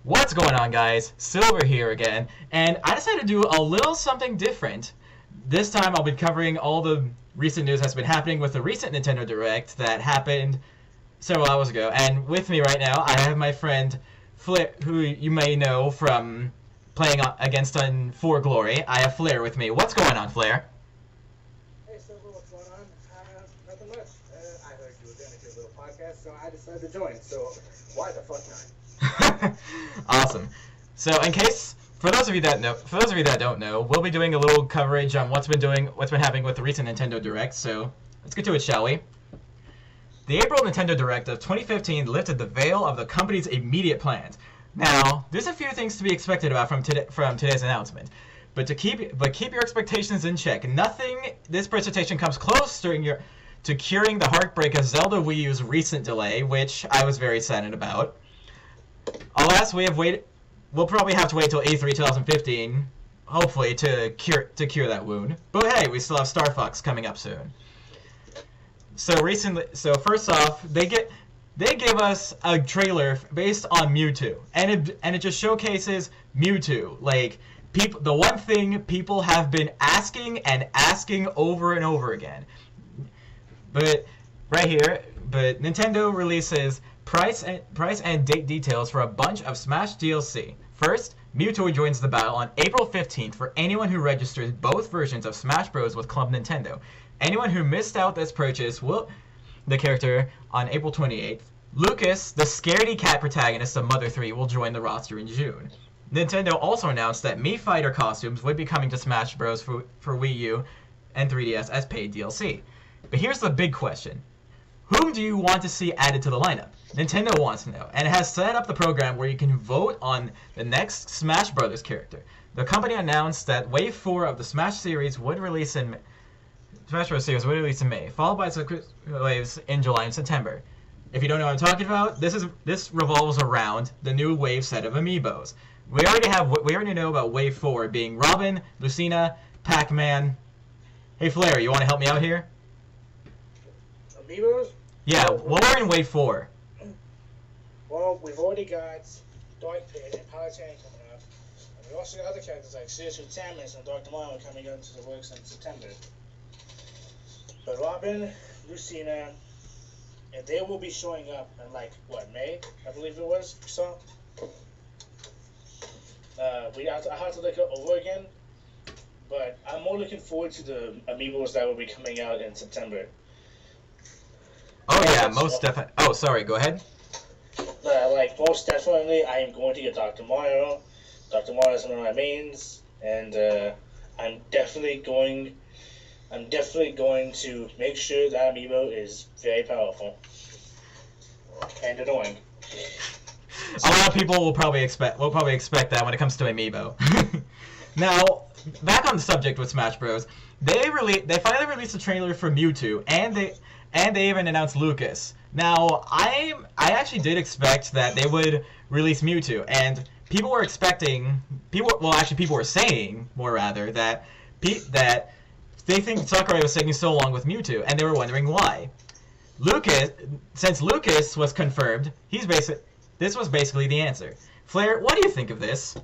What's going on, guys? Silver here again, and I decided to do a little something different. This time I'll be covering all the recent news that's been happening with the recent Nintendo Direct that happened several hours ago. And with me right now, I have my friend Flair, who you may know from playing against For Glory. I have Flair with me. What's going on, Flair? Hey, Silver, what's going on? Nothing much. I heard you were going to do a little podcast, so I decided to join. So why the fuck not? Awesome. So, for those of you that don't know, we'll be doing a little coverage on what's been happening with the recent Nintendo Direct. So, let's get to it, shall we? The April Nintendo Direct of 2015 lifted the veil of the company's immediate plans. Now, there's a few things to be expected about from today's announcement, but keep your expectations in check. This presentation comes close to curing the heartbreak of Zelda Wii U's recent delay, which I was very saddened about. Alas, we'll probably have to wait till E3 2015, hopefully, to cure that wound. But hey, we still have Star Fox coming up soon. So first off, they give us a trailer based on Mewtwo, and it just showcases Mewtwo, like the one thing people have been asking over and over again. But Nintendo releases price and date details for a bunch of Smash DLC. First, Mewtwo joins the battle on April 15th for anyone who registers both versions of Smash Bros with Club Nintendo. Anyone who missed out this purchase the character on April 28th. Lucas, the scaredy cat protagonist of Mother 3, will join the roster in June. Nintendo also announced that Mii Fighter costumes would be coming to Smash Bros for Wii U and 3DS as paid DLC. But here's the big question. Whom do you want to see added to the lineup? Nintendo wants to know, and it has set up the program where you can vote on the next Smash Bros. Character. The company announced that Wave 4 of the Smash Bros. Series would release in May, followed by subsequent waves in July and September. If you don't know what I'm talking about, this revolves around the new Wave set of amiibos. We already know about Wave 4 being Robin, Lucina, Pac-Man. Hey Flair, you want to help me out here? Amiibos? Yeah, what are in Wave 4? Well, we've already got Dark Pit and Palutena coming up. And we also got other characters like Sirius Samus and Dr. Mario coming out into the works in September. But Robin, Lucina, and they will be showing up in May, I believe it was, we saw. I have to look it over again, but I'm more looking forward to the amiibos that will be coming out in September. Oh yeah, most definitely. Oh, sorry, go ahead. Most definitely, I am going to get Dr. Mario. Dr. Mario is one of my mains, and I'm definitely going to make sure that amiibo is very powerful and annoying. A lot of people will probably expect that when it comes to amiibo. Now, back on the subject with Smash Bros. They finally released a trailer for Mewtwo, and they even announced Lucas. Now, I actually did expect that they would release Mewtwo, and people were saying, more rather, that they think Sakurai was taking so long with Mewtwo, and they were wondering why. Since Lucas was confirmed, this was basically the answer. Flair, what do you think of this?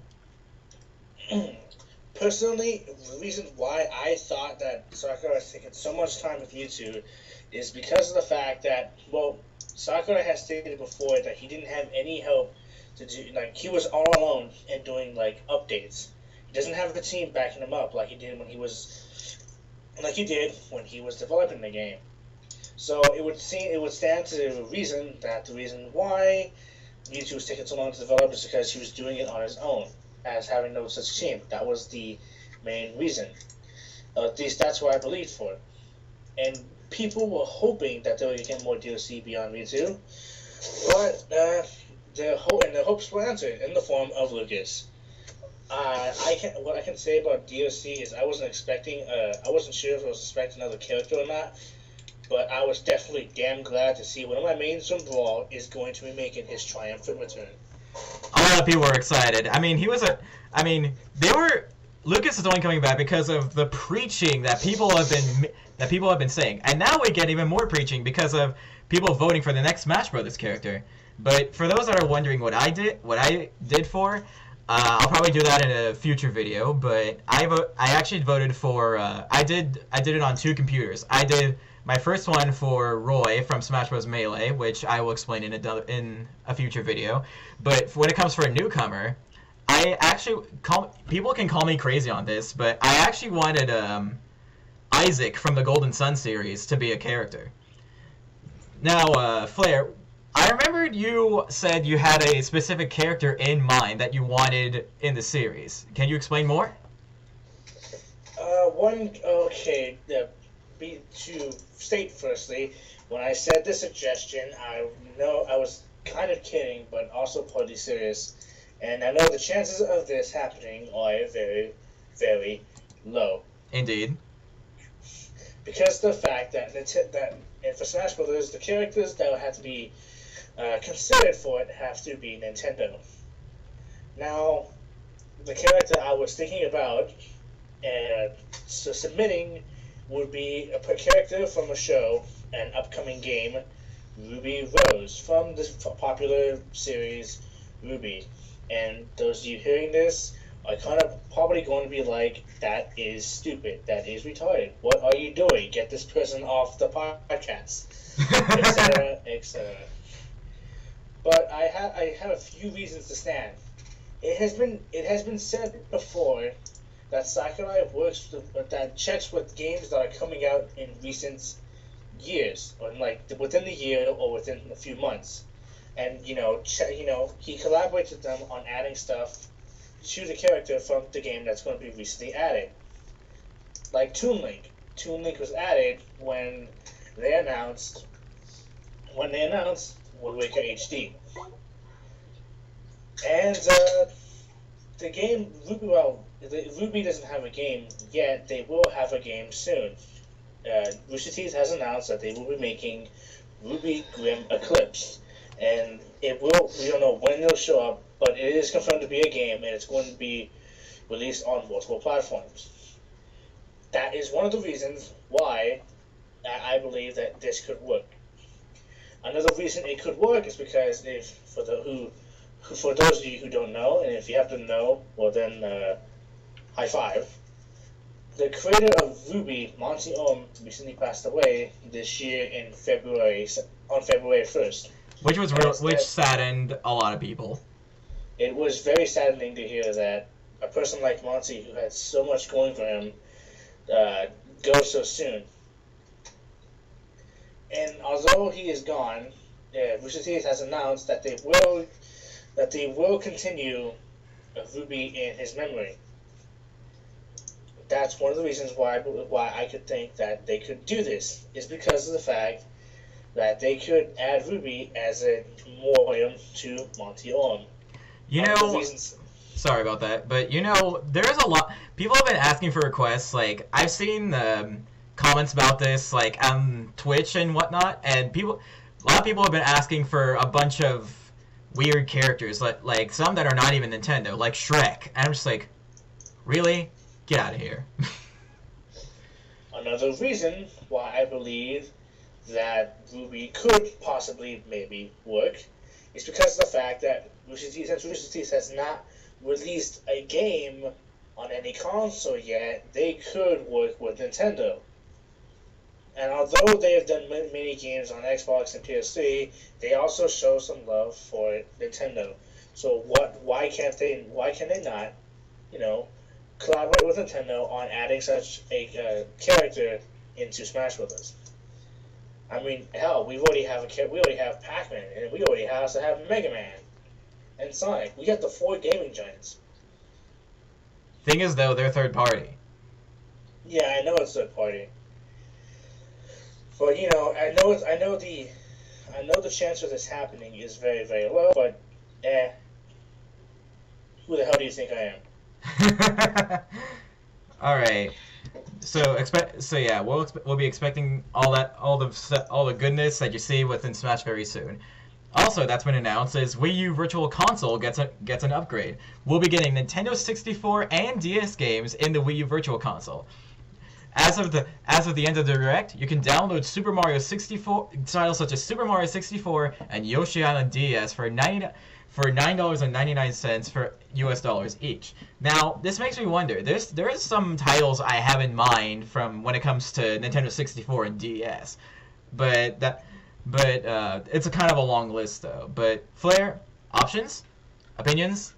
Personally, the reason why I thought that Sakurai was taking so much time with Mewtwo is because of the fact that, Sakurai has stated before that he didn't have any help to do, he was all alone and doing, updates. He doesn't have a team backing him up like he did when he was developing the game. So it would stand to reason that the reason why Mewtwo was taking so long to develop is because he was doing it on his own, as having no such team. That was the main reason. At least that's what I believed for it. And people were hoping that they would get more DLC beyond Mewtwo, but their hopes were answered in the form of Lucas. What I can say about DLC is I wasn't sure if I was expecting another character or not, but I was definitely damn glad to see one of my mains from Brawl is going to be making his triumphant return. A lot of people were excited. Lucas is only coming back because of the preaching that people have been saying, and now we get even more preaching because of people voting for the next Smash Bros. Character. But for those that are wondering what I did for, I'll probably do that in a future video. But I actually voted for. I did it on 2 computers. I did my first one for Roy from Smash Bros Melee, which I will explain in a future video. But when it comes for a newcomer, I actually people can call me crazy on this, but I actually wanted Isaac from the Golden Sun series to be a character. Now, Flair, I remembered you said you had a specific character in mind that you wanted in the series. Can you explain more? To state firstly, when I said this suggestion, I know I was kind of kidding, but also partly serious. And I know the chances of this happening are very, very low. Indeed. Because the fact that for Smash Bros, the characters that would have to be considered for it have to be Nintendo. Now, the character I was thinking about submitting would be a character from a show, an upcoming game, Ruby Rose, from the popular series Ruby. And those of you hearing this are kind of probably going to be like, that is stupid, that is retarded, what are you doing? Get this person off the podcast, etc., etc. But I have a few reasons to stand. It has been said before that Sakurai that checks with games that are coming out in recent years, or like within the year or within a few months, and he collaborates with them on adding stuff to the character from the game that's going to be recently added. Like Toon Link. Toon Link was added when they announced Wind Waker HD. And the game Ruby doesn't have a game yet. They will have a game soon. Rooster Teeth has announced that they will be making Ruby Grim Eclipse, and we don't know when it'll show up, but it is confirmed to be a game, and it's going to be released on multiple platforms. That is one of the reasons why I believe that this could work. Another reason it could work is because for those of you who don't know, and if you happen to know, well then, high five. The creator of Ruby, Monty Ohm, recently passed away this year on February 1st. Which saddened a lot of people. It was very saddening to hear that a person like Monty, who had so much going for him, go so soon. And although he is gone, Rooster Teeth has announced that they will continue Ruby in his memory. That's one of the reasons why I could think that they could do this, is because of the fact that they could add Ruby as a memoriam to Monty Ohm. Sorry about that, but there's a lot. People have been asking for requests. Like, I've seen comments about this, like on Twitch and whatnot, and a lot of people have been asking for a bunch of weird characters, like some that are not even Nintendo, like Shrek. And I'm just like, really? Get out of here. Another reason why I believe that Ruby could possibly maybe work is because of the fact that Rooster Teeth has not released a game on any console yet, they could work with Nintendo. And although they have done many games on Xbox and PS3, they also show some love for Nintendo. So why can they not, collaborate with Nintendo on adding such a character into Smash Bros. I mean, hell, we already have Pac-Man, and we already have Mega Man and Sonic. We got the 4 gaming giants. Thing is, though, they're third party. Yeah, I know it's third party, but I know the chance of this happening is very, very low. But who the hell do you think I am? All right. So yeah, we'll be expecting all the goodness that you see within Smash very soon. Also, that's been announced is Wii U Virtual Console gets an upgrade. We'll be getting Nintendo 64 and DS games in the Wii U Virtual Console. as of the end of the direct, you can download Super Mario 64 titles such as Super Mario 64 and Yoshi Island DS for $9.99 for US dollars each. Now, this makes me wonder. There is some titles I have in mind from when it comes to Nintendo 64 and DS, but it's a kind of a long list though. But Flair, options, opinions.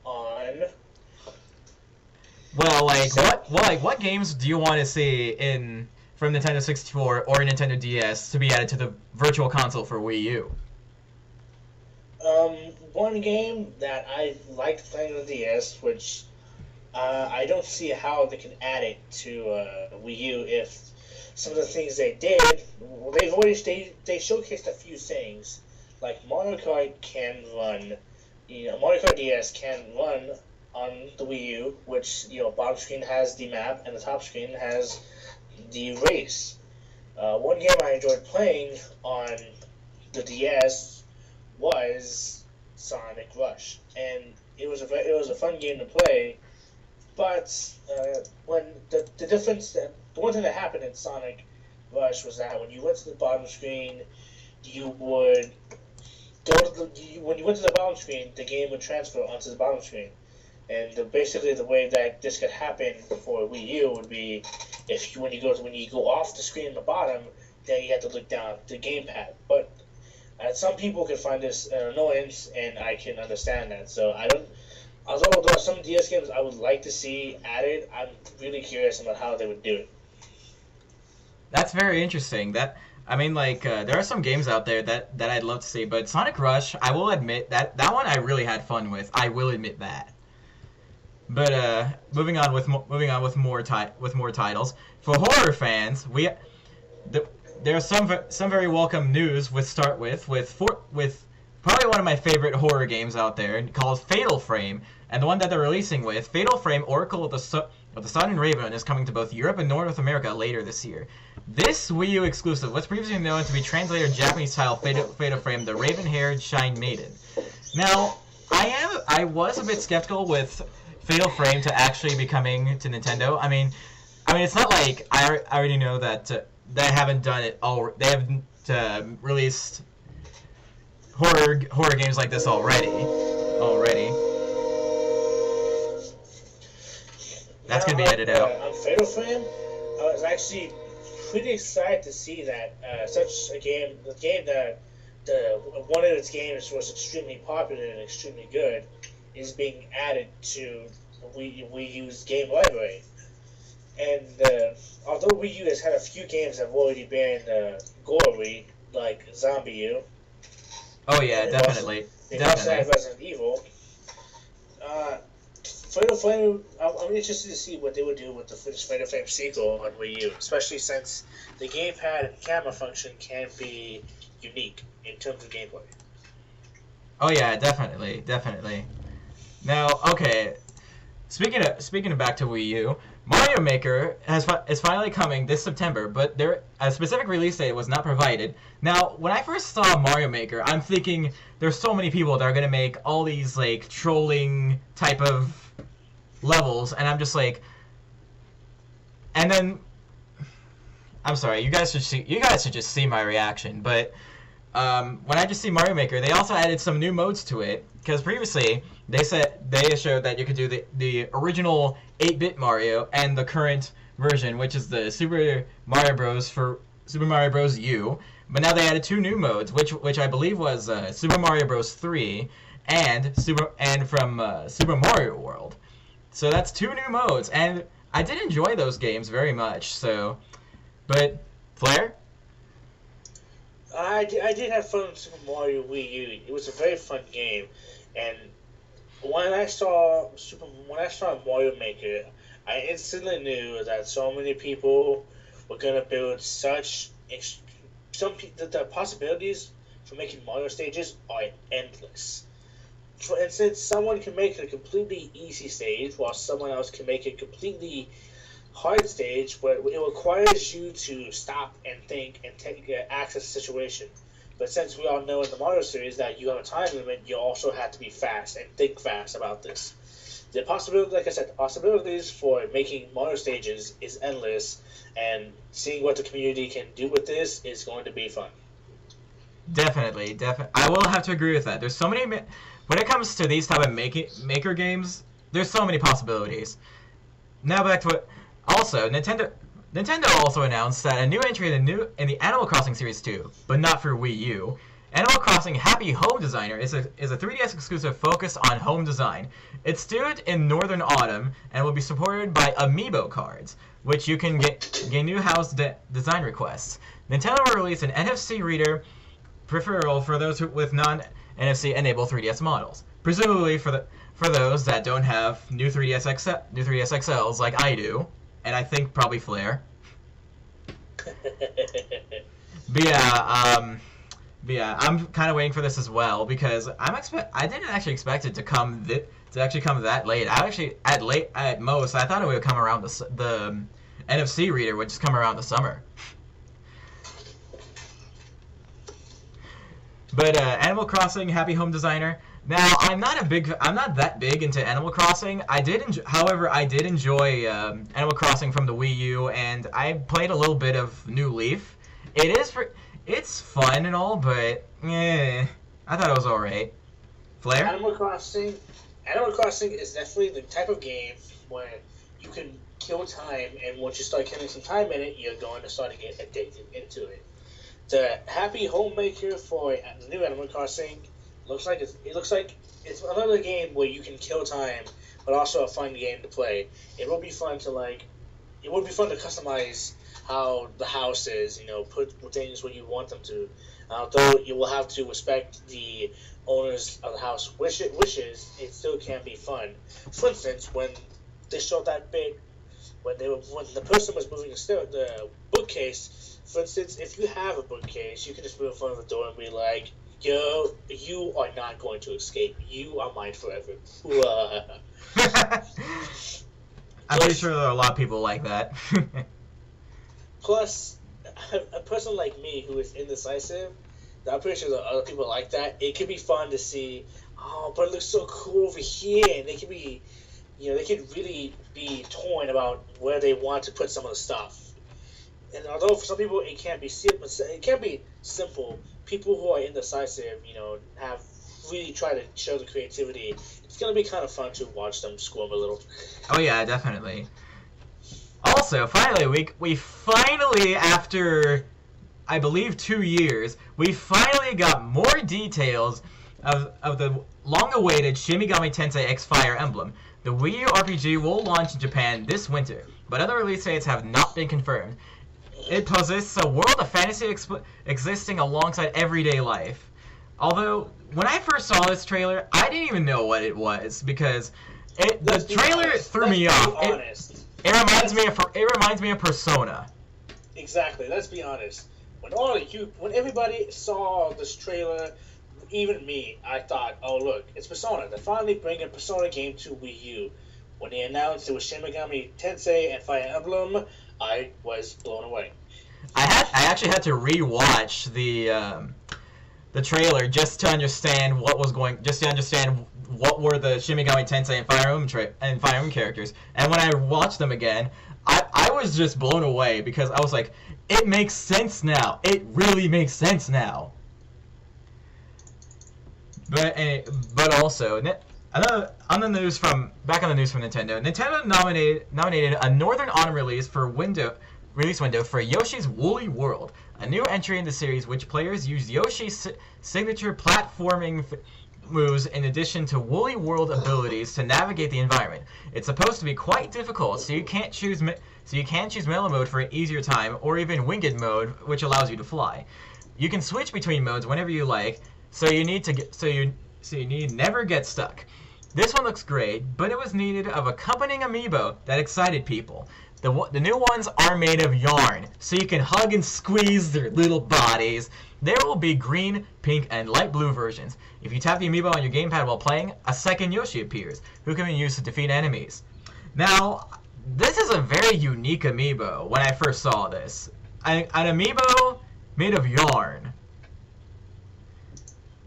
On. Well, what games do you want to see from Nintendo 64 or Nintendo DS to be added to the Virtual Console for Wii U? One game that I liked playing on the DS, which I don't see how they can add it to Wii U if some of the things they did. Well, they showcased a few things, like Mario Kart can run. Mario Kart DS can run on the Wii U, which bottom screen has the map and the top screen has the race. One game I enjoyed playing on the DS was Sonic Rush, and it was a fun game to play. But when the one thing that happened in Sonic Rush was that when you went to the bottom screen, you would when you went to the bottom screen, the game would transfer onto the bottom screen. And basically, the way that this could happen for Wii U would be when you go off the screen at the bottom, then you have to look down at the gamepad. But some people can find this an annoyance, and I can understand that. So although there are some DS games I would like to see added, I'm really curious about how they would do it. That's very interesting. There are some games out there that I'd love to see, but Sonic Rush, I will admit that one I really had fun with. I will admit that. But moving on with more titles for horror fans, there's some very welcome news. With probably one of my favorite horror games out there called Fatal Frame, and the one that they're releasing with Fatal Frame: Oracle of the Sun and Raven is coming to both Europe and North America later this year. This Wii U exclusive was previously known to be translated Japanese title Fatal Frame: The Raven-Haired Shine Maiden. Now, I was a bit skeptical with Fatal Frame to actually be coming to Nintendo. I mean, it's not like I already know that they haven't done it all. They haven't released horror games like this already. That's gonna be edited out. On Fatal Frame, I was actually pretty excited to see that such a game, the game that one of its games was extremely popular and extremely good, is being added to Wii U's game library. And although Wii U has had a few games that have already been gory, like Zombie U. Oh yeah, definitely. They also have Resident Evil. Fatal Frame, I'm interested to see what they would do with the Fatal Frame sequel on Wii U, especially since the gamepad and camera function can be unique in terms of gameplay. Oh yeah, definitely. Now, okay, speaking of back to Wii U, Mario Maker is finally coming this September, but a specific release date was not provided. Now, when I first saw Mario Maker, I'm thinking there's so many people that are gonna make all these like trolling type of levels, and I'm just like, and then I'm sorry, you guys should just see my reaction. But when I just see Mario Maker, they also added some new modes to it, because previously they showed that you could do the original 8-bit Mario and the current version, which is the Super Mario Bros. U. But now they added two new modes, which I believe was Super Mario Bros. 3 and from Super Mario World. So that's two new modes, and I did enjoy those games very much. So, but Flair? I did have fun with Super Mario Wii U. It was a very fun game, and when I saw Mario Maker, I instantly knew that so many people were gonna build the possibilities for making Mario stages are endless. For instance, someone can make a completely easy stage, while someone else can make a completely hard stage, but it requires you to stop and think and access the situation. But since we all know in the Mario series that you have a time limit, you also have to be fast and think fast about this. The possibility, like I said, the possibilities for making Mario stages is endless, and seeing what the community can do with this is going to be fun. Definitely. I will have to agree with that. There's so many. When it comes to these type of maker games, there's so many possibilities. Now back to it. Also, Nintendo also announced that a new entry in the Animal Crossing series too, but not for Wii U. Animal Crossing Happy Home Designer is a 3DS exclusive focused on home design. It's due in Northern Autumn and will be supported by Amiibo cards, which you can get new house design requests. Nintendo will release an NFC reader peripheral for those with non-NFC enabled 3DS models, presumably for those that don't have new 3DS XLs like I do, and I think probably Flare. But yeah, I'm kind of waiting for this as well because I didn't actually expect it to come that late. At most I thought it would come around the NFC reader would just come around the summer. But Animal Crossing Happy Home Designer. Now I'm not that big into Animal Crossing. However, I did enjoy Animal Crossing from the Wii U, and I played a little bit of New Leaf. It's fun and all, but I thought it was alright. Flare? Animal Crossing is definitely the type of game where you can kill time, and once you start killing some time in it, you're going to start to get addicted into it. The Happy Homemaker for the new Animal Crossing looks like it's another game where you can kill time, but also a fun game to play. It will be fun to customize how the house is, put things where you want them to. Although you will have to respect the owners of the house wishes, it still can be fun. For instance, when they showed that bit, when the person was moving the bookcase, for instance, if you have a bookcase, you can just move in front of the door and be like, "Yo, you are not going to escape. You are mine forever." I'm pretty sure there are a lot of people like that. Plus, a person like me who is indecisive, I'm pretty sure there are other people like that. It could be fun to see, oh, but it looks so cool over here, and they could be, they could really be torn about where they want to put some of the stuff. And although for some people it can't be simple, people who are indecisive, have really tried to show the creativity. It's gonna be kind of fun to watch them squirm a little. Oh yeah, definitely. Also, finally, we finally, after, I believe, 2 years, we finally got more details of the long-awaited Shin Megami Tensei X Fire Emblem. The Wii U RPG will launch in Japan this winter, but other release dates have not been confirmed. It possesses a world of fantasy existing alongside everyday life. Although, when I first saw this trailer, I didn't even know what it was, because the trailer threw me off. It reminds me of Persona. Exactly. Let's be honest. When everybody saw this trailer, even me, I thought, "Oh look, it's Persona. They're finally bringing a Persona game to Wii U." When they announced it was Shin Megami Tensei and Fire Emblem, I was blown away. I actually had to rewatch the trailer just to understand what were the Shin Megami Tensei and Fire Emblem characters. And when I watched them again, I was just blown away because I was like, it makes sense now. It really makes sense now. But also, on the news from Nintendo, Nintendo nominated a Northern Autumn release window for Yoshi's Woolly World, a new entry in the series which players use Yoshi's signature platforming moves in addition to Woolly World abilities to navigate the environment. It's supposed to be quite difficult, so you can't choose Mellow Mode for an easier time, or even Winged Mode, which allows you to fly. You can switch between modes whenever you like, so you need never get stuck. This one looks great, but it was needed of accompanying amiibo that excited people. The new ones are made of yarn, so you can hug and squeeze their little bodies. There will be green, pink, and light blue versions. If you tap the amiibo on your gamepad while playing, a second Yoshi appears, who can be used to defeat enemies. Now, this is a very unique amiibo when I first saw this. An amiibo made of yarn.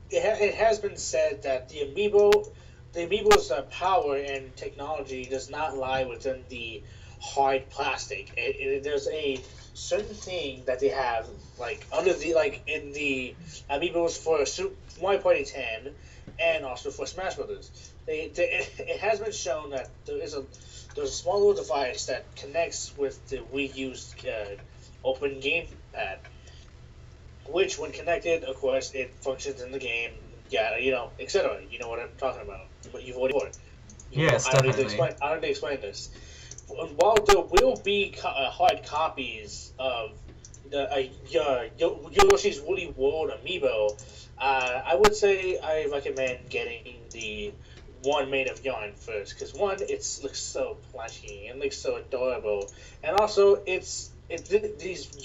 It has been said that the amiibo the Amiibo's power and technology does not lie within the hard plastic. There's a certain thing that they have, like under the in the Amiibos for Mario Party 10, and also for Smash Bros. It has been shown that there's a small little device that connects with the Wii U's open gamepad, which, when connected, of course, it functions in the game. Yeah, etc. You know what I'm talking about. But you've already heard. Yes, definitely. I don't need to explain this. While there will be hard copies of the Yoshi's Woolly World amiibo, I would say I recommend getting the one made of yarn first, because one, it looks so plushy and looks so adorable, and also these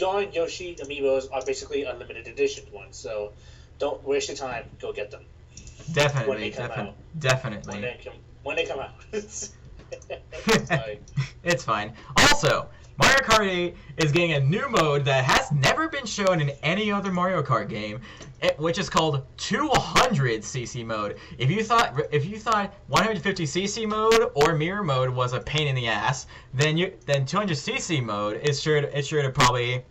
yarn Yoshi amiibos are basically a limited edition ones, so don't waste your time. Go get them. Definitely, when they come out. Definitely. When they come out. It's fine. Also, Mario Kart 8 is getting a new mode that has never been shown in any other Mario Kart game, which is called 200cc mode. If you thought 150cc mode or mirror mode was a pain in the ass, then 200cc mode is sure to probably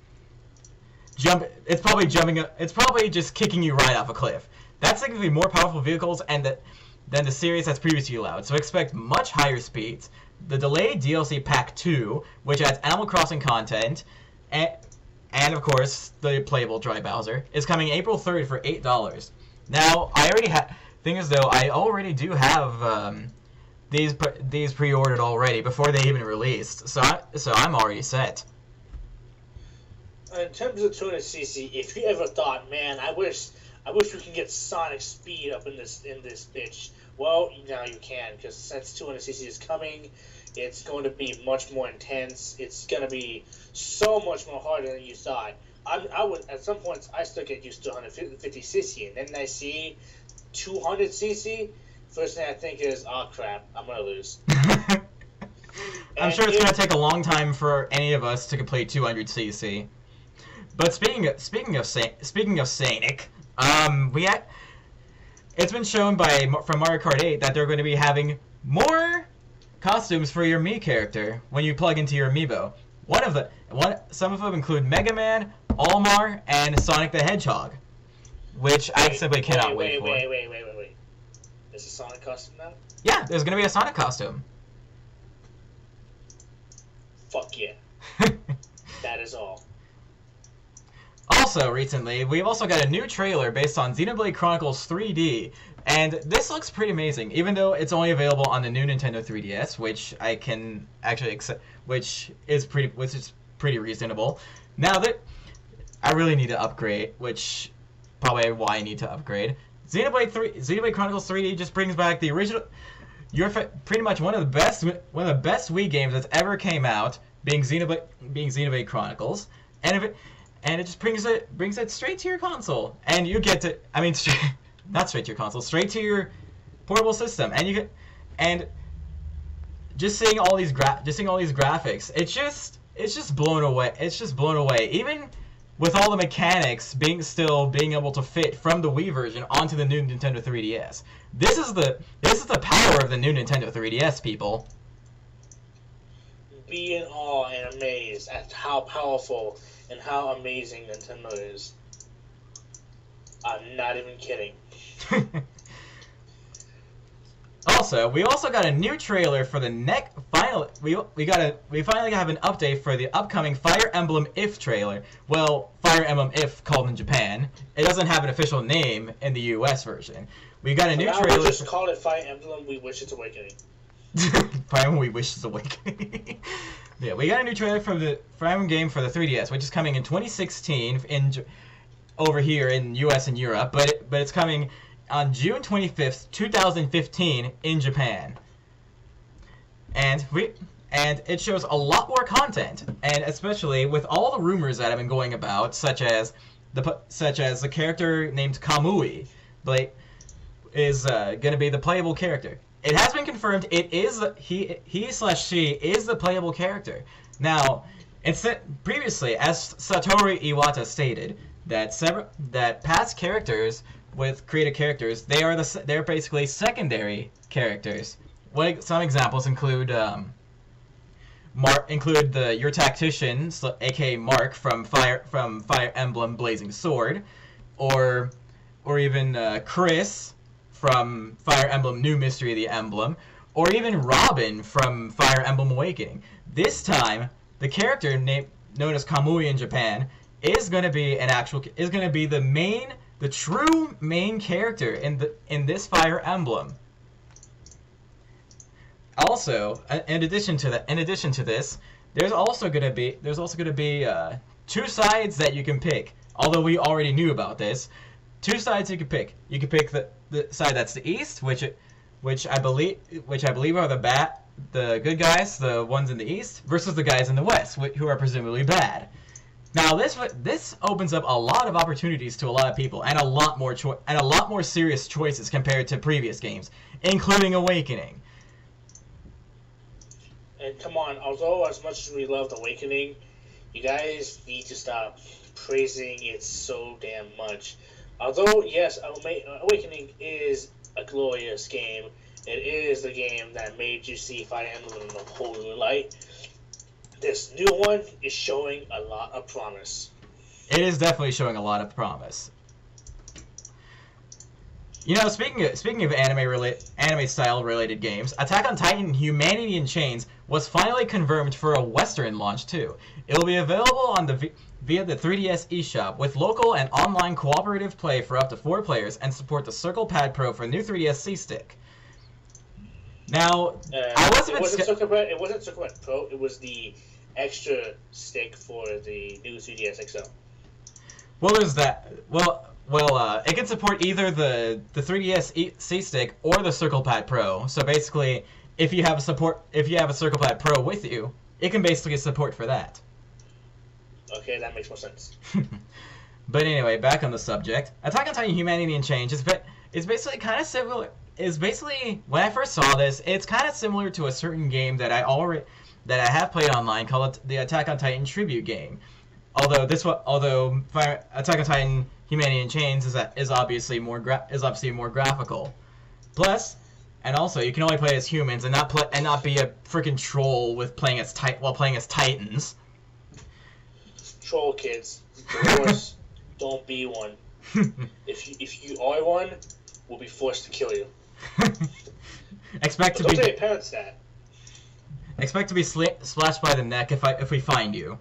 jump. It's probably just kicking you right off a cliff. That's going to be more powerful vehicles than the series has previously allowed, so expect much higher speeds. The delayed DLC Pack 2, which adds Animal Crossing content, and of course, the playable Dry Bowser, is coming April 3rd for $8. Now, I already do have these pre-ordered already before they even released, so I'm already set. In terms of 200cc, if you ever thought, man, I wish we can get Sonic speed up in this bitch. Well, now you can, because since 200cc is coming, it's going to be much more intense. It's going to be so much more harder than you thought. I would, at some points, I still get used to 150cc, and then I see 200cc. First thing I think is, oh crap, I'm gonna lose. I'm sure it's gonna take a long time for any of us to complete 200cc. But speaking of Sonic, it's been shown from Mario Kart 8 that they're going to be having more costumes for your Mii character when you plug into your amiibo. Some of them include Mega Man, Olimar, and Sonic the Hedgehog, which I simply cannot wait for. Wait. There's a Sonic costume now? Yeah, there's going to be a Sonic costume. Fuck yeah. That is all. Also, recently, we've also got a new trailer based on Xenoblade Chronicles 3D, and this looks pretty amazing, even though it's only available on the new Nintendo 3DS, which I can actually accept, which is pretty reasonable. Now that I really need to upgrade, which probably why I need to upgrade, Xenoblade Chronicles 3D just brings back the original. Pretty much one of the best Wii games that's ever came out, being Xenoblade Chronicles, and it just brings it straight to your console, and you get to, not straight to your console, straight to your portable system, and just seeing all these graphics, it's just blown away. It's just blown away, even with all the mechanics being able to fit from the Wii version onto the new Nintendo 3DS. This is the power of the new Nintendo 3DS, people. Be in awe and amazed at how powerful and how amazing Nintendo is. I'm not even kidding. Also, we got a new trailer for the we finally have an update for the upcoming Fire Emblem IF trailer. Well, Fire Emblem IF called in Japan. It doesn't have an official name in the US version. We got a new trailer. We'll just call it Fire Emblem We Wish It's Awakening. Fire Emblem We Wish It's Awakening. Yeah, we got a new trailer for the Fire Emblem game for the 3DS, which is coming in 2016 over here in US and Europe, but it's coming on June 25th, 2015 in Japan. And it shows a lot more content, and especially with all the rumors that have been going about, such as the character named Kamui, is going to be the playable character. It has been confirmed it is he/she is the playable character. Now, previously, as Satoru Iwata stated, that past characters with created characters, they're basically secondary characters. Some examples include your tactician, aka Mark from Fire Emblem Blazing Sword, or even Chris from Fire Emblem New Mystery of the Emblem, or even Robin from Fire Emblem Awakening. This time, the character known as Kamui in Japan is going to be the true main character in this Fire Emblem. Also, in addition to this, there's also going to be two sides that you can pick. Although we already knew about this, two sides you can pick. You can pick the side that's the east, which I believe are the good guys, the ones in the east, versus the guys in the west, who are presumably bad. Now this opens up a lot of opportunities to a lot of people, and a lot more serious choices compared to previous games, including Awakening. And come on, although as much as we loved Awakening, you guys need to stop praising it so damn much. Although, yes, Awakening is a glorious game, it is the game that made you see Fire Emblem in a whole new light. This new one is showing a lot of promise. It is definitely showing a lot of promise. You know, speaking of anime style related games, Attack on Titan: Humanity in Chains was finally confirmed for a Western launch too. It will be available via the 3DS eShop with local and online cooperative play for up to 4 players, and support the Circle Pad Pro for new 3DS C-Stick. Now, it wasn't Circle Pad Pro. It was the extra stick for the new 3DS XL. Well, there's that. Well, it can support either the 3DS C-Stick or the Circle Pad Pro. So basically, if you have a Circle Pad Pro with you, it can basically support for that. Okay, that makes more sense. But anyway, back on the subject. Attack on Titan: Humanity in Chains is basically kind of similar. When I first saw this, it's kind of similar to a certain game that I have played online called the Attack on Titan tribute game. Although Attack on Titan: Humanity in Chains is obviously more graphical. Plus, and also you can only play as humans and not be a freaking troll playing as Titans. Troll kids, of course, don't be one. If you are one, we'll be forced to kill you. Expect don't tell your parents that. Expect to be splashed by the neck if we find you.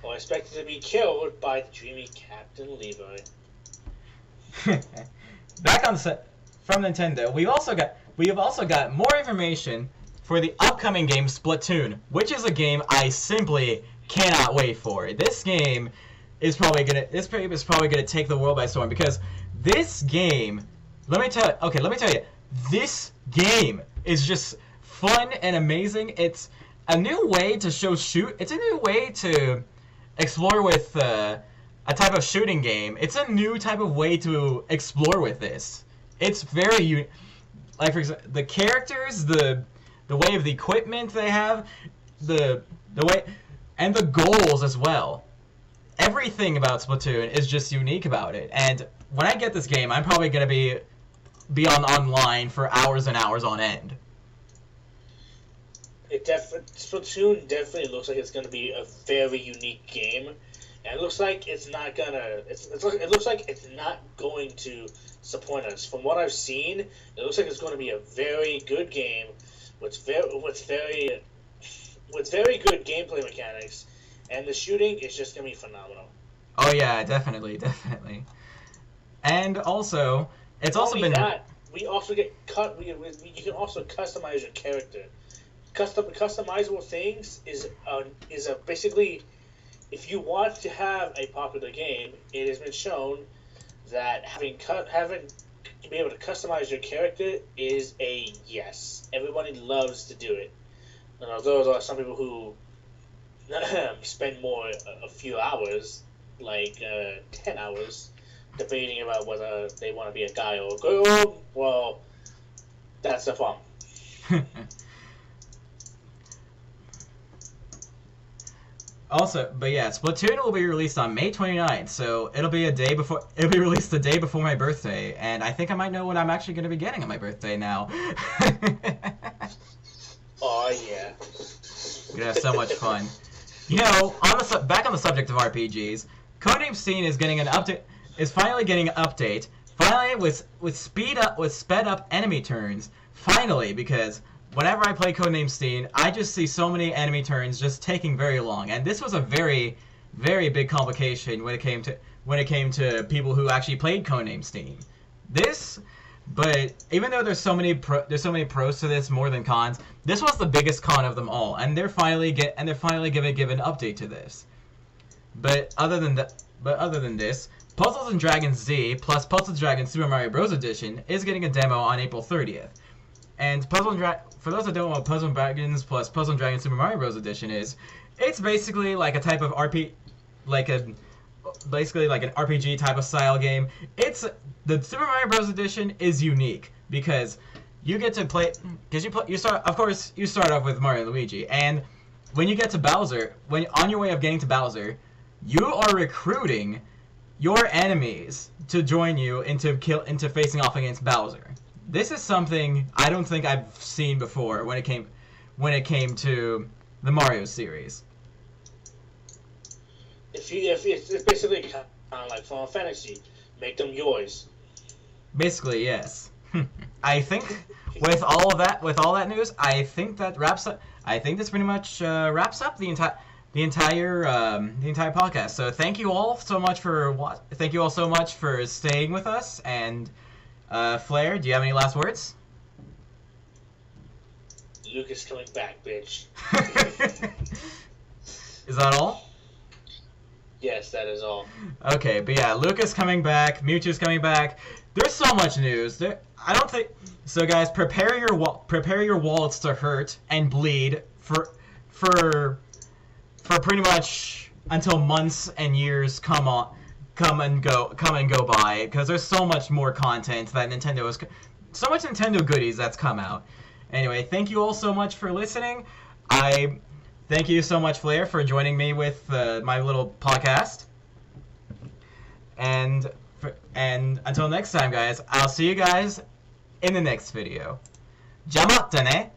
Well, I expect to be killed by the dreamy Captain Levi. Back on from Nintendo, we have also got more information for the upcoming game Splatoon, which is a game I simply cannot wait for. This game is probably gonna take the world by storm, because this game, let me tell you, this game is just fun and amazing. It's a new way to it's a new way to explore with a type of shooting game. It's a new type of way to explore with this. It's very like, for example, the characters, the way of the equipment they have, the way, and the goals as well. Everything about Splatoon is just unique about it. And when I get this game, I'm probably gonna be online for hours and hours on end. Splatoon definitely looks like it's going to be a very unique game, and it looks like it's not going to disappoint us. From what I've seen, it looks like it's going to be a very good game with very good gameplay mechanics, and the shooting is just going to be phenomenal. Oh yeah, definitely. And also, it's also been that, we also get you can also customize your character. Customizable things is basically, if you want to have a popular game, it has been shown that having to be able to customize your character is a yes. Everybody loves to do it. And although there are some people who spend a few hours, like 10 hours, debating about whether they want to be a guy or a girl, well, that's the problem. but yeah, Splatoon will be released on May 29th, so it'll be released the day before my birthday, and I think I might know what I'm actually going to be getting on my birthday now. Oh yeah. Gonna have so much fun. You know, back on the subject of RPGs, Codename Steam is getting an update. Is finally getting an update. Finally, with sped up enemy turns. Finally, because whenever I play Codename Steam, I just see so many enemy turns just taking very long, and this was a very, very big complication when it came to people who actually played Codename Steam. But even though there's so many pros to this more than cons, this was the biggest con of them all, and they're finally gonna give an update to this. But other than this, Puzzles and Dragons Z plus Puzzles and Dragons Super Mario Bros. Edition is getting a demo on April 30th. And for those that don't know what Puzzles and Dragons plus Puzzles and Dragons Super Mario Bros. Edition is, it's basically like a type of basically like an RPG type of style game. The Super Mario Bros. Edition is unique because you get to play you start off with Mario and Luigi, and when you get to Bowser, on your way of getting to Bowser, you are recruiting your enemies to join you into facing off against Bowser. This is something I don't think I've seen before when it came to the Mario series. It's basically kind of like Final Fantasy, make them yours. Basically, yes. I think with all that news, I think that wraps up. I think this pretty much wraps up the entire podcast. So thank you all so much for staying with us. And Flair, do you have any last words? Lucas coming back, bitch. Is that all? Yes, that is all. Okay, but yeah, Lucas coming back, Mewtwo's coming back. There's so much news. I don't think so, guys. Prepare your wallets to hurt and bleed for pretty much until months and years come and go by, because there's so much more content that so much Nintendo goodies that's come out. Anyway, thank you all so much for listening. Thank you so much, Flair, for joining me with my little podcast. And until next time, guys, I'll see you guys in the next video. Jamatta ne!